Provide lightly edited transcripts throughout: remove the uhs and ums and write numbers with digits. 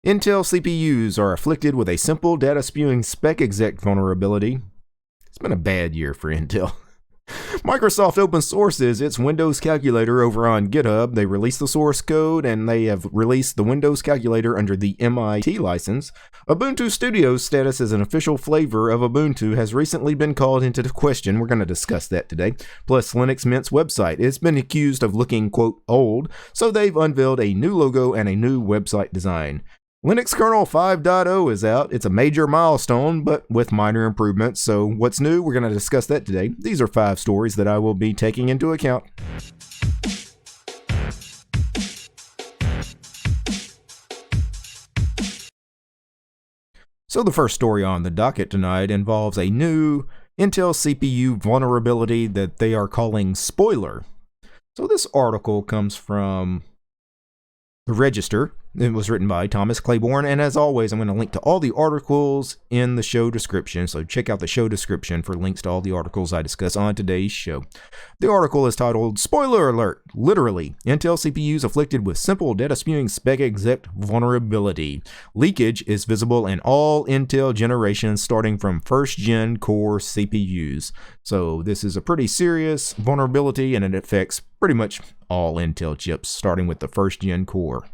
Intel CPUs are afflicted with a simple data-spewing spec-exec vulnerability. It's been a bad year for Intel. Microsoft open sources its Windows calculator over on GitHub. They released the source code and they have released the Windows calculator under the MIT license. Ubuntu Studio's status as an official flavor of Ubuntu has recently been called into question. We're going to discuss that today. Plus, Linux Mint's website. It's been accused of looking, quote, old, so they've unveiled a new logo and a new website design. Linux kernel 5.0 is out. It's a major milestone, but with minor improvements. So what's new? We're going to discuss that today. These are 5 stories that I will be taking into account. So the first story on the docket tonight involves a new Intel CPU vulnerability that they are calling Spoiler. So this article comes from the Register. It was written by Thomas Claiborne, and as always, I'm going to link to all the articles in the show description, so check out the show description for links to all the articles I discuss on today's show. The article is titled, Spoiler Alert! Literally, Intel CPUs afflicted with simple data-spewing spec-exec vulnerability. Leakage is visible in all Intel generations starting from first-gen core CPUs. So this is a pretty serious vulnerability, and it affects pretty much all Intel chips, starting with the first-gen core.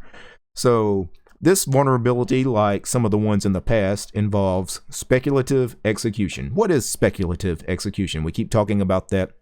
So this vulnerability, like some of the ones in the past, involves speculative execution. What is speculative execution? We keep talking about that.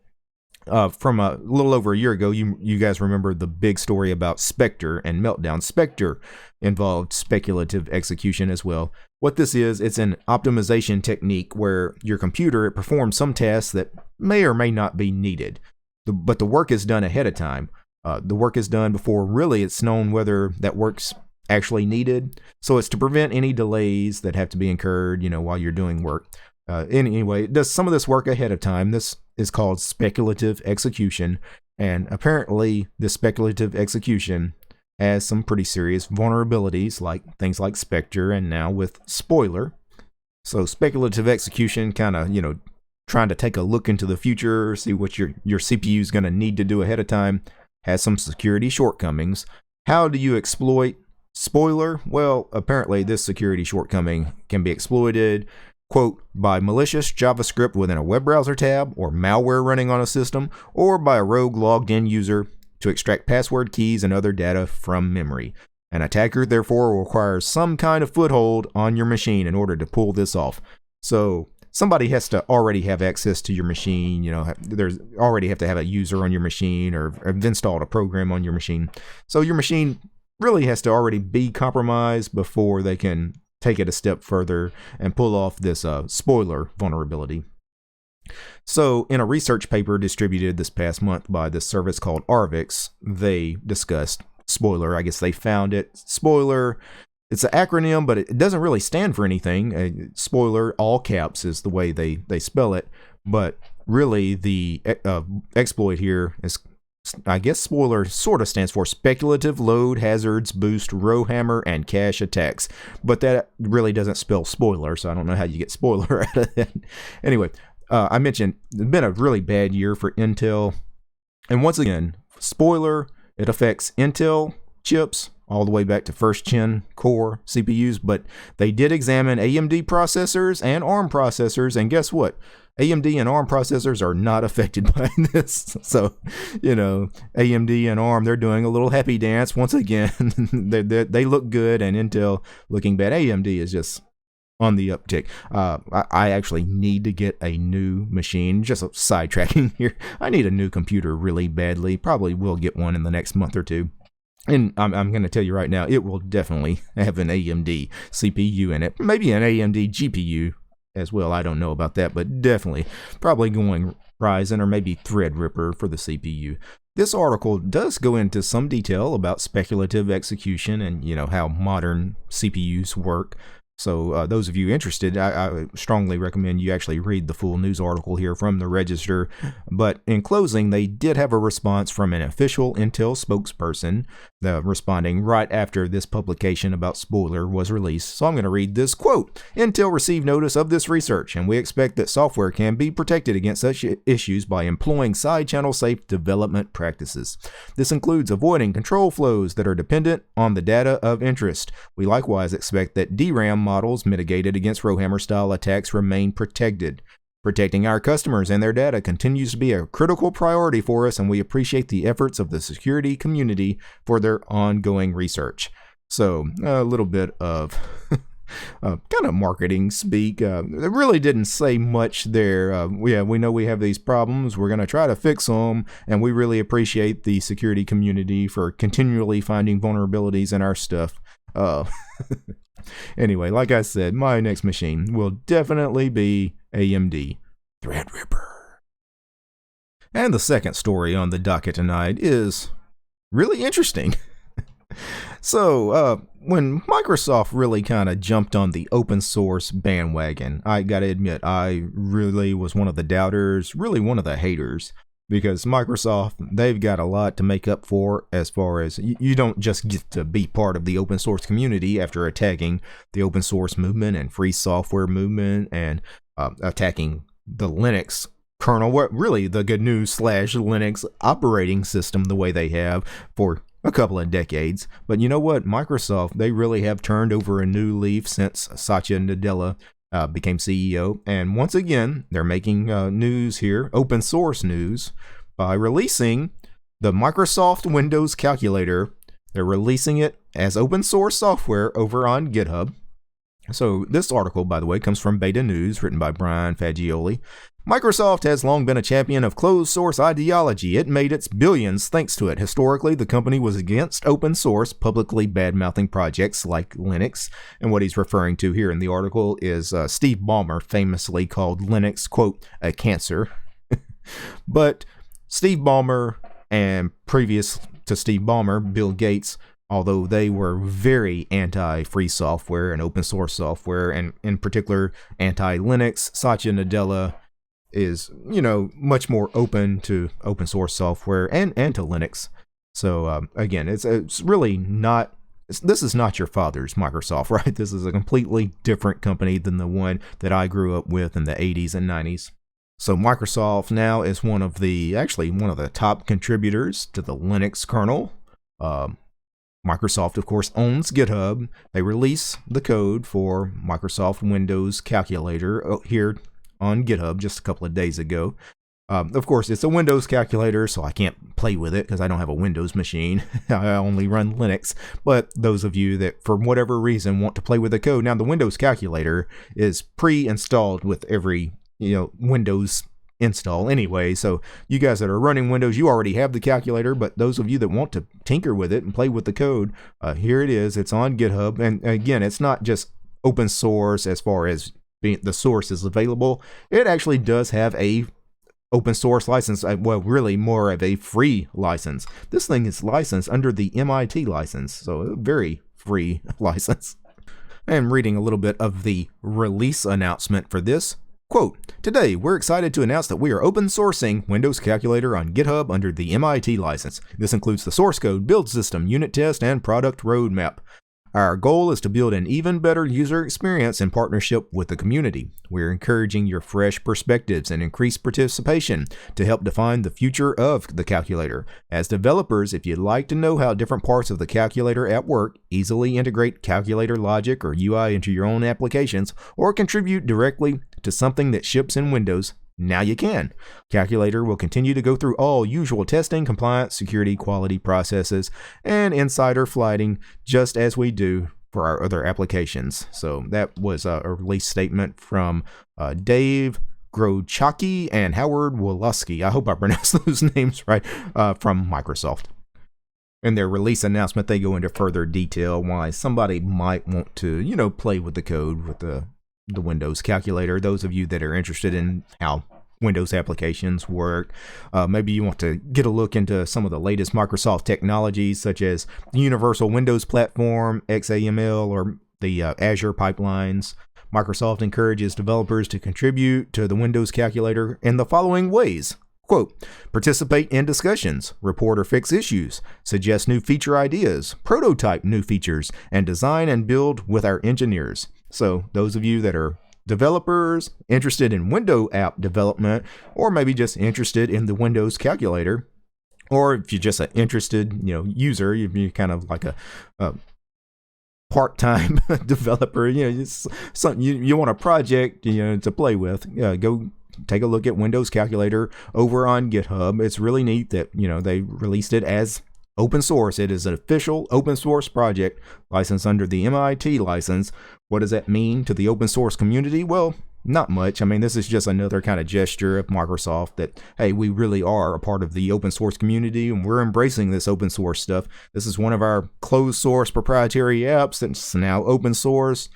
From a little over a year ago, you guys remember the big story about Spectre and Meltdown. Spectre involved speculative execution as well. What this is, it's an optimization technique where your computer, it performs some tasks that may or may not be needed, but the work is done ahead of time. The work is done before really it's known whether that work's actually needed. So it's to prevent any delays that have to be incurred, while you're doing work. Anyway, it does some of this work ahead of time. This is called speculative execution. And apparently this speculative execution has some pretty serious vulnerabilities, like things like Spectre and now with Spoiler. So speculative execution kind of, trying to take a look into the future, see what your CPU is going to need to do ahead of time, has some security shortcomings. How do you exploit Spoiler? Well, apparently this security shortcoming can be exploited, quote, by malicious JavaScript within a web browser tab, or malware running on a system, or by a rogue logged in user to extract password keys and other data from memory. An attacker therefore requires some kind of foothold on your machine in order to pull this off. So somebody has to already have access to your machine, there's already have to have a user on your machine or have installed a program on your machine. So your machine really has to already be compromised before they can take it a step further and pull off this Spoiler vulnerability. So in a research paper distributed this past month by this service called Arvix, they discussed Spoiler. I guess they found it. Spoiler, it's an acronym, but it doesn't really stand for anything. Spoiler, all caps, is the way they spell it. But really, the exploit here is, I guess Spoiler sort of stands for speculative load hazards, boost, row hammer, and cache attacks. But that really doesn't spell spoiler, so I don't know how you get spoiler out of that. Anyway, I mentioned it's been a really bad year for Intel. And once again, Spoiler, it affects Intel chips all the way back to first-gen core CPUs, but they did examine AMD processors and ARM processors, and guess what? AMD and ARM processors are not affected by this. So, AMD and ARM, they're doing a little happy dance once again. They look good, and Intel looking bad. AMD is just on the uptick. I actually need to get a new machine. Just sidetracking here. I need a new computer really badly. Probably will get one in the next month or two. And I'm going to tell you right now, it will definitely have an AMD CPU in it. Maybe an AMD GPU as well. I don't know about that, but definitely probably going Ryzen or maybe Threadripper for the CPU. This article does go into some detail about speculative execution and, how modern CPUs work. So those of you interested, I strongly recommend you actually read the full news article here from the Register. But in closing, they did have a response from an official Intel spokesperson responding right after this publication about Spoiler was released. So I'm going to read this quote. Intel received notice of this research, and we expect that software can be protected against such issues by employing side-channel safe development practices. This includes avoiding control flows that are dependent on the data of interest. We likewise expect that DRAM models mitigated against Rowhammer-style attacks remain protected. Protecting our customers and their data continues to be a critical priority for us, and we appreciate the efforts of the security community for their ongoing research. So, a little bit of kind of marketing speak. It really didn't say much there. We know we have these problems. We're going to try to fix them, and we really appreciate the security community for continually finding vulnerabilities in our stuff. Anyway, like I said, my next machine will definitely be AMD Threadripper. And the second story on the docket tonight is really interesting. So, when Microsoft really kind of jumped on the open source bandwagon, I gotta admit, I really was one of the doubters, really one of the haters. Because Microsoft, they've got a lot to make up for as far as you don't just get to be part of the open source community after attacking the open source movement and free software movement and attacking the Linux kernel, what really the GNU/Linux operating system the way they have for a couple of decades. But you know what? Microsoft, they really have turned over a new leaf since Satya Nadella became CEO, and once again they're making news here, open source news, by releasing the Microsoft Windows Calculator. They're releasing it as open source software over on GitHub. So this article, by the way, comes from Beta News, written by Brian Fagioli. Microsoft has long been a champion of closed source ideology. It made its billions thanks to it. Historically, the company was against open source, publicly bad-mouthing projects like Linux. And what he's referring to here in the article is Steve Ballmer famously called Linux, quote, a cancer. But Steve Ballmer and previous to Steve Ballmer, Bill Gates, although they were very anti-free software and open source software, and in particular anti-Linux, Satya Nadella is, much more open to open source software and to Linux. So again, it's really not, this is not your father's Microsoft, right? This is a completely different company than the one that I grew up with in the 80s and 90s. So Microsoft now is one of the top contributors to the Linux kernel. Microsoft, of course, owns GitHub. They release the code for Microsoft Windows Calculator here on GitHub just a couple of days ago. Of course, it's a Windows calculator, so I can't play with it because I don't have a Windows machine. I only run Linux. But those of you that, for whatever reason, want to play with the code, now the Windows calculator is pre-installed with every Windows install anyway. So you guys that are running Windows, you already have the calculator. But those of you that want to tinker with it and play with the code, here it is. It's on GitHub. And again, it's not just open source as far as the source is available. It actually does have a open source license, well, really more of a free license. This thing is licensed under the MIT license, so a very free license. I'm reading a little bit of the release announcement for this. Quote, today, we're excited to announce that we are open sourcing Windows Calculator on GitHub under the MIT license. This includes the source code, build system, unit test, and product roadmap. Our goal is to build an even better user experience in partnership with the community. We're encouraging your fresh perspectives and increased participation to help define the future of the calculator. As developers, if you'd like to know how different parts of the calculator at work easily integrate calculator logic or UI into your own applications, or contribute directly to something that ships in Windows, now you can. Calculator will continue to go through all usual testing, compliance, security, quality processes, and insider flighting, just as we do for our other applications. So that was a release statement from Dave Grochocki and Howard Wolosky. I hope I pronounced those names right, from Microsoft. In their release announcement, they go into further detail why somebody might want to, play with the code with the Windows calculator. Those of you that are interested in how Windows applications work, maybe you want to get a look into some of the latest Microsoft technologies, such as the Universal Windows Platform, XAML, or the Azure pipelines. Microsoft encourages developers to contribute to the Windows calculator in the following ways. Quote, participate in discussions, report or fix issues, suggest new feature ideas, prototype new features, and design and build with our engineers. So those of you that are developers interested in Windows app development, or maybe just interested in the Windows calculator, or if you're just an interested user, you're kind of like a part-time developer, it's something you want a project to play with, go take a look at Windows Calculator over on GitHub. It's really neat that they released it as open source. It is an official open source project licensed under the MIT license. What does that mean to the open source community? Well, not much. I mean, this is just another kind of gesture of Microsoft that, hey, we really are a part of the open source community and we're embracing this open source stuff. This is one of our closed source proprietary apps that's now open source.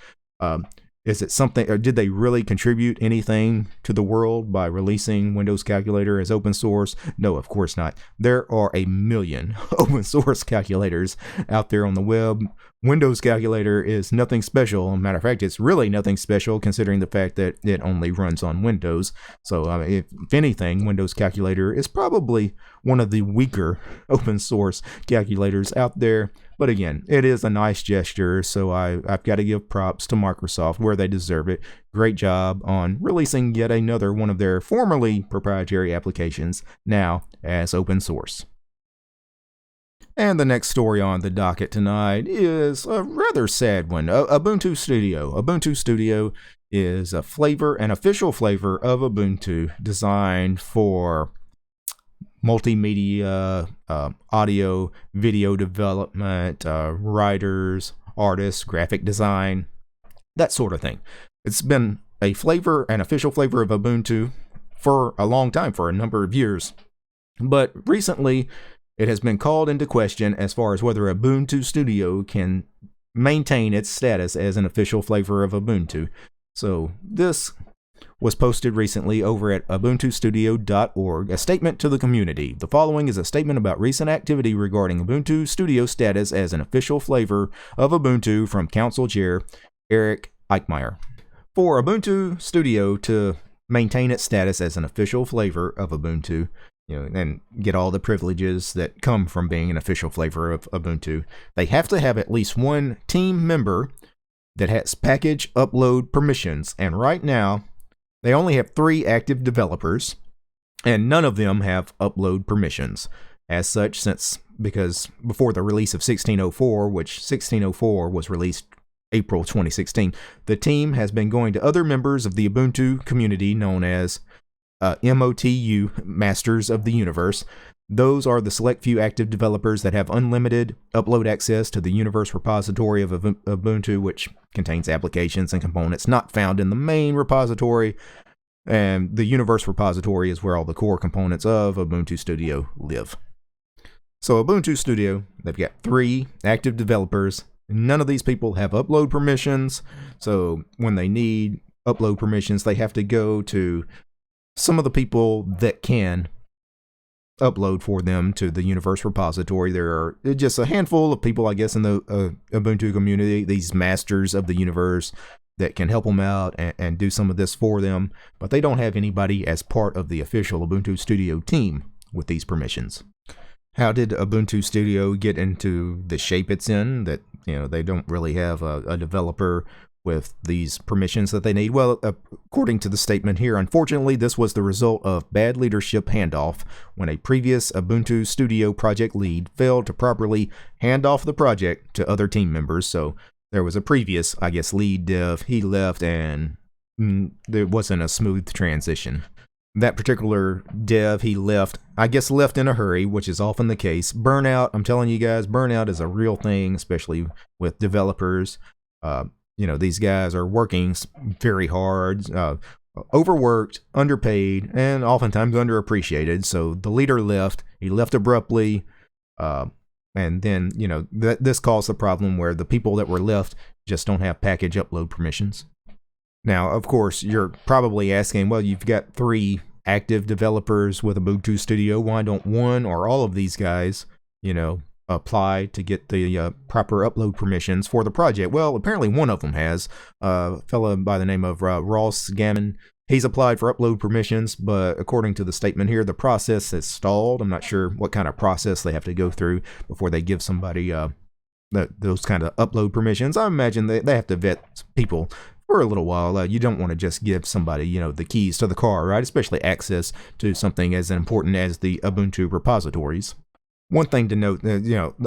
Is it something, or did they really contribute anything to the world by releasing Windows Calculator as open source? No, of course not. There are a million open source calculators out there on the web. Windows Calculator is nothing special. As a matter of fact, it's really nothing special considering the fact that it only runs on Windows. So if anything, Windows Calculator is probably one of the weaker open source calculators out there. But again, it is a nice gesture, so I've got to give props to Microsoft where they deserve it. Great job on releasing yet another one of their formerly proprietary applications, now as open source. And the next story on the docket tonight is a rather sad one. Ubuntu Studio. Ubuntu Studio is a flavor, an official flavor of Ubuntu designed for multimedia, audio, video development, writers, artists, graphic design, that sort of thing. It's been a flavor, an official flavor of Ubuntu for a long time, for a number of years. But recently, it has been called into question as far as whether Ubuntu Studio can maintain its status as an official flavor of Ubuntu. So this was posted recently over at ubuntustudio.org, a statement to the community. The following is a statement about recent activity regarding Ubuntu Studio status as an official flavor of Ubuntu from Council Chair Eric Eichmeyer. For Ubuntu Studio to maintain its status as an official flavor of Ubuntu, and get all the privileges that come from being an official flavor of Ubuntu, they have to have at least one team member that has package upload permissions. And right now, they only have 3 active developers, and none of them have upload permissions. As such, because before the release of 1604, which 1604 was released April 2016, the team has been going to other members of the Ubuntu community known as MOTU, Masters of the Universe. Those are the select few active developers that have unlimited upload access to the Universe repository of Ubuntu, which contains applications and components not found in the main repository. And the Universe repository is where all the core components of Ubuntu Studio live. So Ubuntu Studio, they've got 3 active developers. None of these people have upload permissions. So when they need upload permissions, they have to go to some of the people that can upload for them to the Universe repository. There are just a handful of people, I guess, in the Ubuntu community, these masters of the universe, that can help them out and do some of this for them, but they don't have anybody as part of the official Ubuntu Studio team with these permissions. How did Ubuntu Studio get into the shape it's in, that they don't really have a developer with these permissions that they need? Well, according to the statement here, unfortunately, this was the result of bad leadership handoff when a previous Ubuntu Studio project lead failed to properly hand off the project to other team members. So there was a previous, I guess, lead dev. He left and there wasn't a smooth transition. That particular dev, he left, I guess left in a hurry, which is often the case. Burnout, I'm telling you guys, burnout is a real thing, especially with developers. These guys are working very hard, overworked, underpaid, and oftentimes underappreciated. So the leader left. He left abruptly, and then this caused the problem where the people that were left just don't have package upload permissions. Now, of course, you're probably asking, well, you've got 3 active developers with Ubuntu Studio. Why don't one or all of these guys, apply to get the proper upload permissions for the project. Well, apparently one of them has. A fellow by the name of Ross Gammon. He's applied for upload permissions, but according to the statement here, the process has stalled. I'm not sure what kind of process they have to go through before they give somebody those kind of upload permissions. I imagine they have to vet people for a little while. You don't want to just give somebody, the keys to the car, right? Especially access to something as important as the Ubuntu repositories. One thing to note,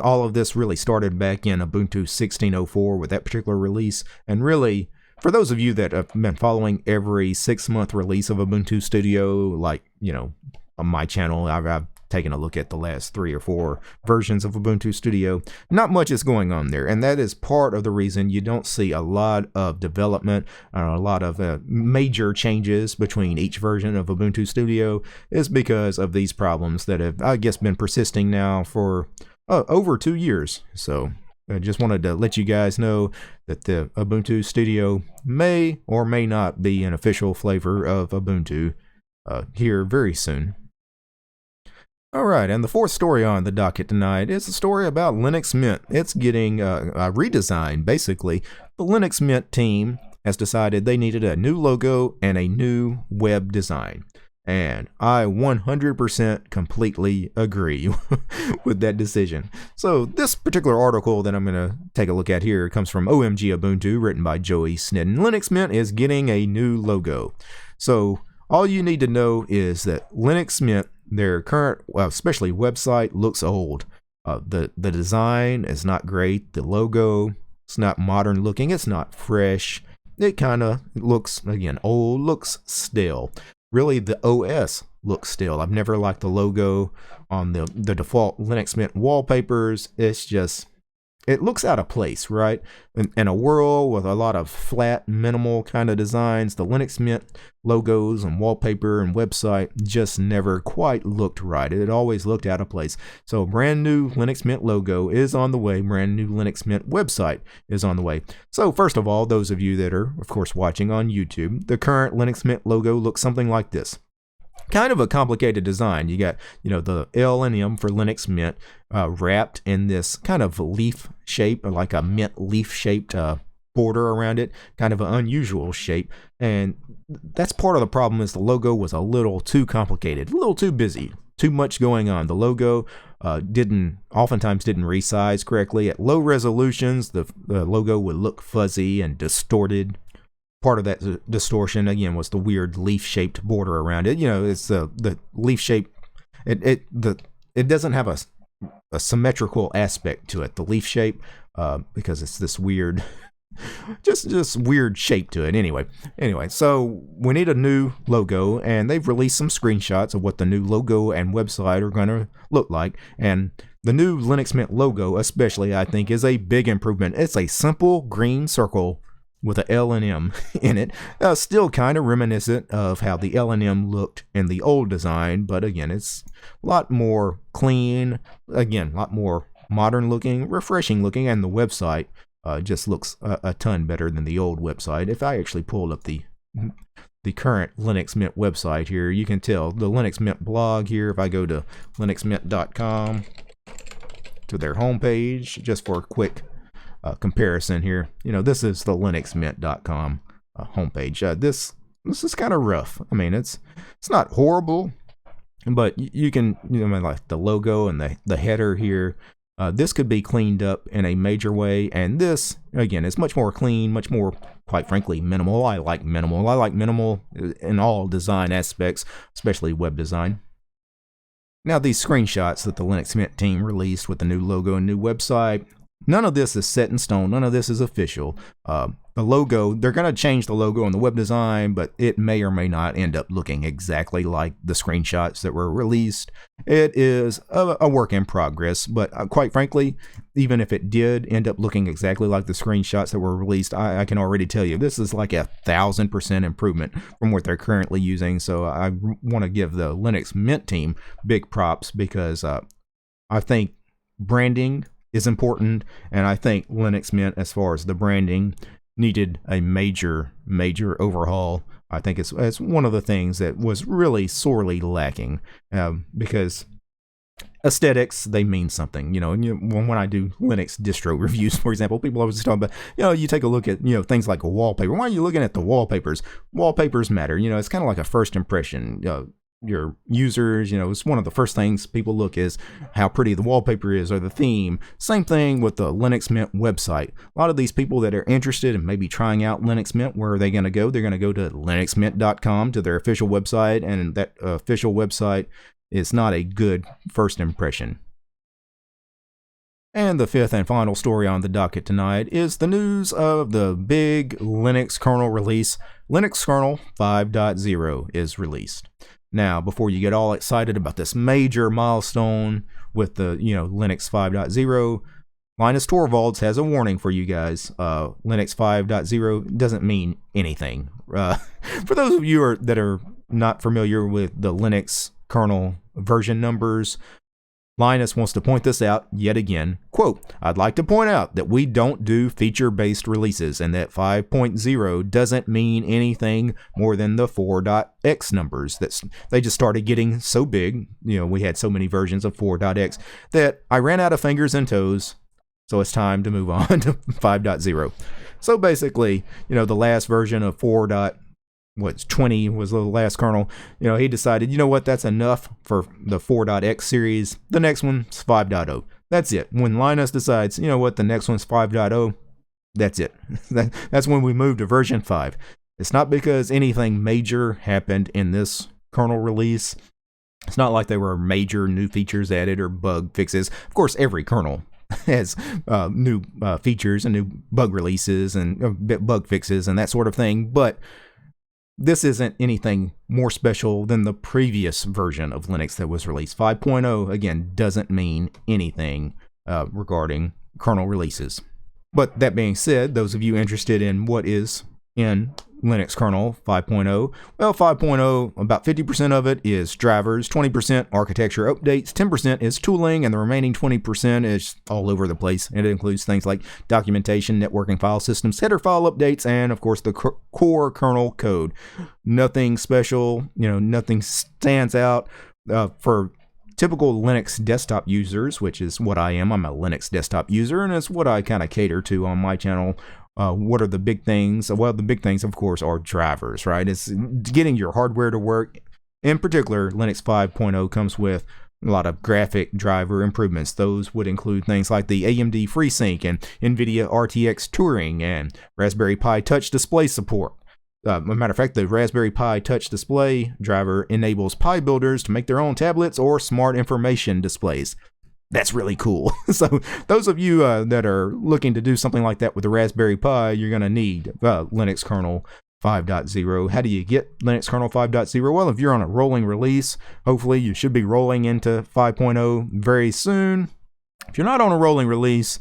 all of this really started back in Ubuntu 16.04 with that particular release, and really, for those of you that have been following every 6-month release of Ubuntu Studio, like, on my channel, I've taken a look at the last 3 or 4 versions of Ubuntu Studio. Not much is going on there, and that is part of the reason you don't see a lot of development, a lot of major changes between each version of Ubuntu Studio, is because of these problems that have, I guess, been persisting now for over 2 years. So I just wanted to let you guys know that the Ubuntu Studio may or may not be an official flavor of Ubuntu here very soon. Alright, and the fourth story on the docket tonight is a story about Linux Mint. It's getting a redesign, basically. The Linux Mint team has decided they needed a new logo and a new web design. And I 100% completely agree with that decision. So this particular article that I'm going to take a look at here comes from OMG Ubuntu, written by Joey Snedden. Linux Mint is getting a new logo. So all you need to know is that Linux Mint, their current, especially website, looks old. The design is not great. The logo, it's not modern looking. It's not fresh. It kind of looks, again, old, looks stale. Really, the OS looks stale. I've never liked the logo on the default Linux Mint wallpapers. It's just, it looks out of place, right? In a world with a lot of flat, minimal kind of designs, the Linux Mint logos and wallpaper and website just never quite looked right. It always looked out of place. So a brand new Linux Mint logo is on the way. Brand new Linux Mint website is on the way. So first of all, those of you that are, of course, watching on YouTube, the current Linux Mint logo looks something like this. Kind of a complicated design. You got, the L and M for Linux Mint wrapped in this kind of leaf shape, or like a mint leaf shaped border around it. Kind of an unusual shape. And that's part of the problem, is the logo was a little too complicated, a little too busy, too much going on. The logo oftentimes didn't resize correctly. At low resolutions, the logo would look fuzzy and distorted. Part of that distortion, again, was the weird leaf-shaped border around it. It's the leaf shape. It doesn't have a symmetrical aspect to it. The leaf shape, because it's this weird, just weird shape to it. Anyway, so we need a new logo, and they've released some screenshots of what the new logo and website are going to look like. And the new Linux Mint logo, especially, I think, is a big improvement. It's a simple green circle with a L and M in it. Still kind of reminiscent of how the L and M looked in the old design, but again, it's a lot more clean, again, a lot more modern looking, refreshing looking, and the website just looks a ton better than the old website. If I actually pulled up the current Linux Mint website here, you can tell the Linux Mint blog here. If I go to linuxmint.com, to their homepage, just for a quick comparison here, this is the linuxmint.com homepage. This is kind of rough. I mean, it's not horrible, but you can, like the logo and the header here, this could be cleaned up in a major way. And this, again, is much more clean, much more, quite frankly, minimal. I like minimal. I like minimal in all design aspects, especially web design. Now, these screenshots that the Linux Mint team released with the new logo and new website, none of this is set in stone. None of this is official. The logo, they're going to change the logo on the web design, but it may or may not end up looking exactly like the screenshots that were released. It is a work in progress, but quite frankly, even if it did end up looking exactly like the screenshots that were released, I can already tell you this is like 1,000% improvement from what they're currently using. So I want to give the Linux Mint team big props, because I think branding is important, and I think Linux Mint, as far as the branding, needed a major overhaul. I think it's one of the things that was really sorely lacking, because aesthetics, they mean something, and when I do Linux distro reviews, for example, people always talk about, you take a look at, things like a wallpaper. Why are you looking at the wallpapers? Wallpapers matter. It's kind of like a first impression. Your users, it's one of the first things people look is how pretty the wallpaper is or the theme. Same thing with the Linux Mint website. A lot of these people that are interested in maybe trying out Linux Mint, where are they going to go? They're going to go to linuxmint.com, to their official website, and that official website is not a good first impression. And the fifth and final story on the docket tonight is the news of the big Linux kernel release. Linux kernel 5.0 is released. Now, before you get all excited about this major milestone with the, Linux 5.0, Linus Torvalds has a warning for you guys. Linux 5.0 doesn't mean anything. For those of you that are not familiar with the Linux kernel version numbers, Linus wants to point this out yet again. Quote, "I'd like to point out that we don't do feature-based releases and that 5.0 doesn't mean anything more than the 4.x numbers. They just started getting so big, we had so many versions of 4.x that I ran out of fingers and toes, so it's time to move on to 5.0. So basically, the last version of 20 was the last kernel. He decided, that's enough for the 4.x series. The next one's 5.0. That's it. When Linus decides, the next one's 5.0, that's it. That's when we move to version 5. It's not because anything major happened in this kernel release. It's not like there were major new features added or bug fixes. Of course, every kernel has new features and new bug releases and bug fixes and that sort of thing, but this isn't anything more special than the previous version of Linux that was released. 5.0, again, doesn't mean anything regarding kernel releases. But that being said, those of you interested in what is in Linux kernel 5.0, well, 5.0, about 50% of it is drivers, 20% architecture updates, 10% is tooling, and the remaining 20% is all over the place. It includes things like documentation, networking file systems, header file updates, and of course the core kernel code. Nothing special, nothing stands out for typical Linux desktop users, which is what I am. I'm a Linux desktop user, and it's what I kind of cater to on my channel. What are the big things? Well, the big things, of course, are drivers, right? It's getting your hardware to work. In particular, Linux 5.0 comes with a lot of graphic driver improvements. Those would include things like the AMD FreeSync and NVIDIA RTX Turing and Raspberry Pi Touch Display support. As a matter of fact, the Raspberry Pi Touch Display driver enables Pi builders to make their own tablets or smart information displays. That's really cool. So those of you that are looking to do something like that with the Raspberry Pi, you're going to need Linux kernel 5.0. How do you get Linux kernel 5.0? Well, if you're on a rolling release, hopefully you should be rolling into 5.0 very soon. If you're not on a rolling release,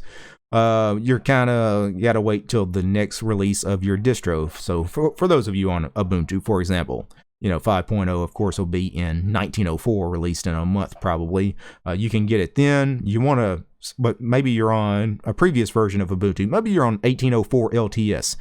you're kind of got to wait till the next release of your distro. So for those of you on Ubuntu, for example, 5.0, of course, will be in 1904, released in a month probably. You can get it then. You want to, but maybe you're on a previous version of Ubuntu. Maybe you're on 1804 LTS.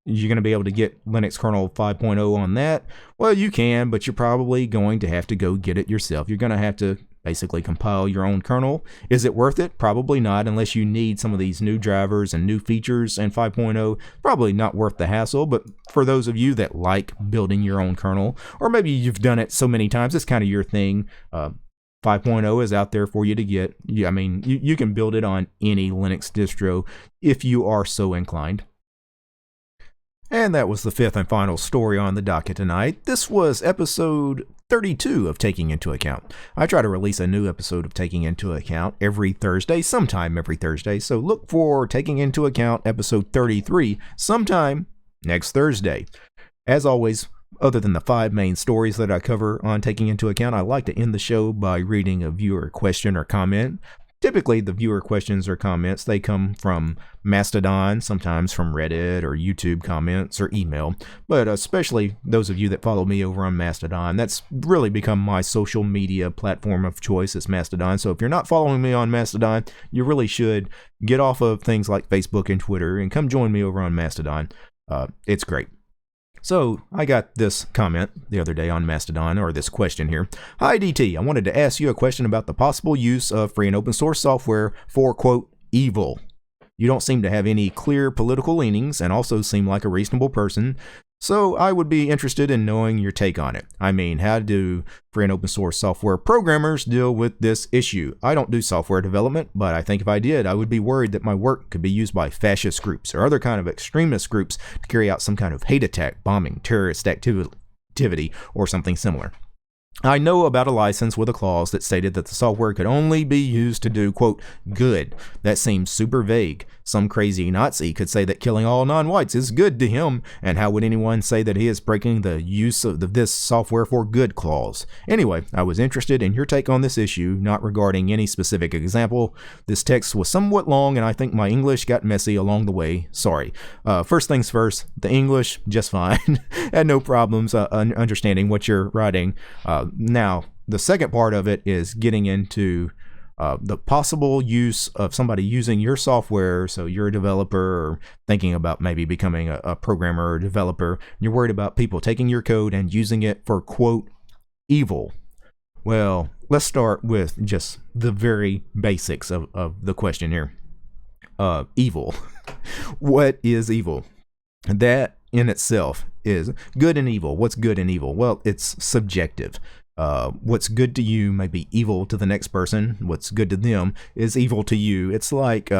You're going to be able to get Linux kernel 5.0 on that? Well, you can, but you're probably going to have to go get it yourself. You're going to have to basically compile your own kernel. Is it worth it? Probably not, unless you need some of these new drivers and new features in 5.0. Probably not worth the hassle, but for those of you that like building your own kernel, or maybe you've done it so many times, it's kind of your thing, 5.0 is out there for you to get. You can build it on any Linux distro if you are so inclined. And that was the fifth and final story on the docket tonight. This was episode 32 of Taking Into Account. I try to release a new episode of Taking Into Account every Thursday, sometime every Thursday. So look for Taking Into Account episode 33 sometime next Thursday. As always, other than the 5 main stories that I cover on Taking Into Account, I like to end the show by reading a viewer question or comment. Typically, the viewer questions or comments, they come from Mastodon, sometimes from Reddit or YouTube comments or email, but especially those of you that follow me over on Mastodon. That's really become my social media platform of choice, is Mastodon. So if you're not following me on Mastodon, you really should get off of things like Facebook and Twitter and come join me over on Mastodon. It's great. So I got this comment the other day on Mastodon, or this question here. Hi DT, I wanted to ask you a question about the possible use of free and open source software for, quote, evil. You don't seem to have any clear political leanings and also seem like a reasonable person. So I would be interested in knowing your take on it. I mean, how do free and open source software programmers deal with this issue? I don't do software development, but I think if I did, I would be worried that my work could be used by fascist groups or other kind of extremist groups to carry out some kind of hate attack, bombing, terrorist activity, or something similar. I know about a license with a clause that stated that the software could only be used to do, quote, good. That seems super vague. Some crazy Nazi could say that killing all non-whites is good to him, and how would anyone say that he is breaking the use of this software for good clause? Anyway, I was interested in your take on this issue, not regarding any specific example. This text was somewhat long, and I think my English got messy along the way. Sorry. First things first, the English, just fine. Had no problems understanding what you're writing. Now, the second part of it is getting into the possible use of somebody using your software. So you're a developer or thinking about maybe becoming a programmer or developer. You're worried about people taking your code and using it for, quote, evil. Well, let's start with just the very basics of the question here. Evil. What is evil? That in itself is good and evil. What's good and evil? Well, it's subjective. What's good to you may be evil to the next person. What's good to them is evil to you. It's like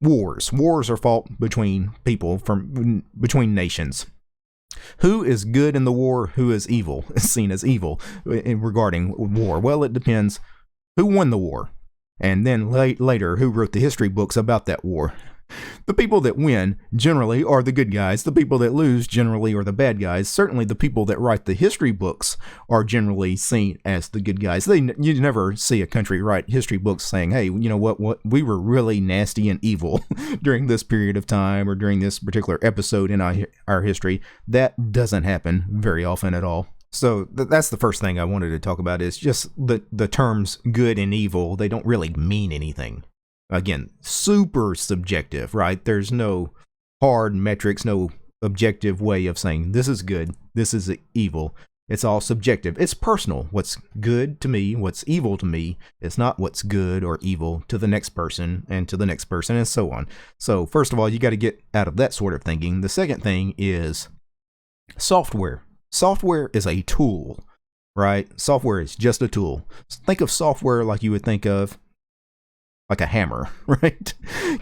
wars. Wars are fought between people, between nations. Who is good in the war? Who is evil? Is seen as evil regarding war. Well, it depends who won the war, and then later who wrote the history books about that war. The people that win generally are the good guys. The people that lose generally are the bad guys. Certainly the people that write the history books are generally seen as the good guys. You never see a country write history books saying, hey, you know what we were really nasty and evil during this period of time or during this particular episode in our history. That doesn't happen very often at all. So that's the first thing I wanted to talk about is just the terms good and evil. They don't really mean anything. Again, super subjective, right? There's no hard metrics, no objective way of saying this is good, this is evil. It's all subjective. It's personal. What's good to me, what's evil to me, is not what's good or evil to the next person and to the next person and so on. So first of all, you got to get out of that sort of thinking. The second thing is software. Software is a tool, right? Software is just a tool. Think of software like you would think of like a hammer, right?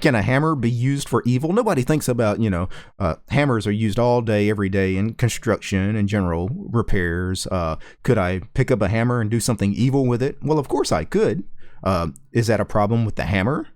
Can a hammer be used for evil? Nobody thinks about, hammers are used all day, every day in construction and general repairs. Could I pick up a hammer and do something evil with it? Well, of course I could. Is that a problem with the hammer?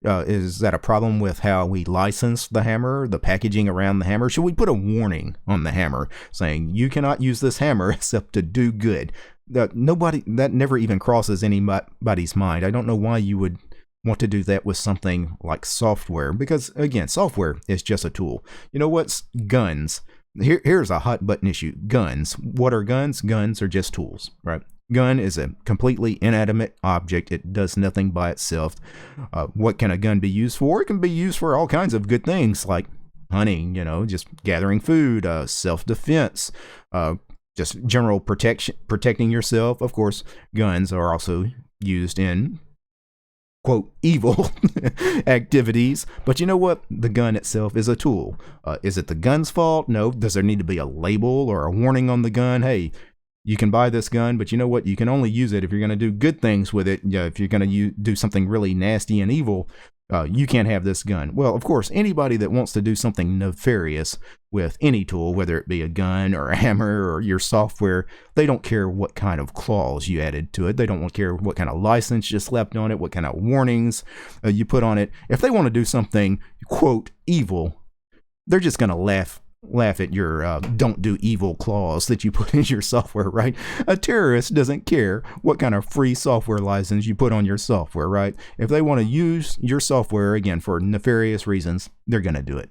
Is that a problem with how we license the hammer, the packaging around the hammer? Should we put a warning on the hammer saying you cannot use this hammer except to do good? That never even crosses anybody's mind. I don't know why you would want to do that with something like software, because again, software is just a tool. You know what's guns? Here's a hot button issue. Guns. What are guns? Guns are just tools, right? Gun is a completely inanimate object. It does nothing by itself. What can a gun be used for? It can be used for all kinds of good things like hunting, just gathering food, self-defense, just general protecting yourself. Of course, guns are also used in quote evil activities, but you know what? The gun itself is a tool. Is it the gun's fault? No. Does there need to be a label or a warning on the gun? Hey, you can buy this gun, but you know what? You can only use it if you're going to do good things with it. If you're going to do something really nasty and evil, you can't have this gun. Well, of course, anybody that wants to do something nefarious with any tool, whether it be a gun or a hammer or your software, they don't care what kind of clause you added to it. They don't care what kind of license you slapped on it, what kind of warnings you put on it. If they want to do something, quote, evil, they're just going to laugh at your don't do evil clause that you put in your software, right? A terrorist doesn't care what kind of free software license you put on your software, right? If they want to use your software, again, for nefarious reasons, they're going to do it.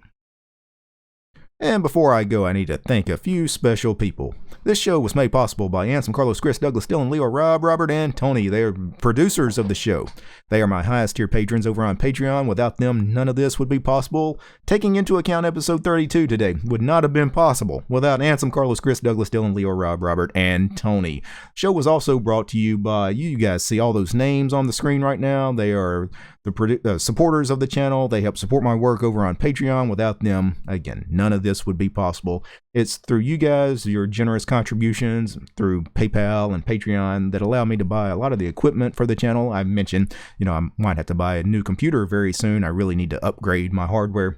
And before I go, I need to thank a few special people. This show was made possible by Ansem, Carlos, Chris, Douglas, Dylan, Leo, Rob, Robert, and Tony. They are producers of the show. They are my highest tier patrons over on Patreon. Without them, none of this would be possible. Taking into account episode 32 today would not have been possible without Ansem, Carlos, Chris, Douglas, Dylan, Leo, Rob, Robert, and Tony. The show was also brought to you by you guys. See all those names on the screen right now? They are the supporters of the channel. They help support my work over on Patreon. Without them, again, none of this would be possible. It's through you guys, your generous contributions through PayPal and Patreon that allow me to buy a lot of the equipment for the channel. I mentioned, I might have to buy a new computer very soon. I really need to upgrade my hardware.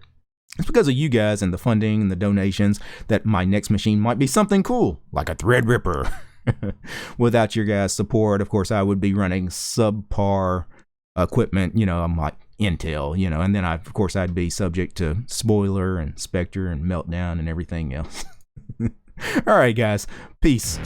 It's because of you guys and the funding and the donations that my next machine might be something cool, like a Threadripper. Without your guys' support, of course, I would be running subpar equipment, I'm like Intel, and then of course I'd be subject to spoiler and Spectre and meltdown and everything else. All right, guys, peace.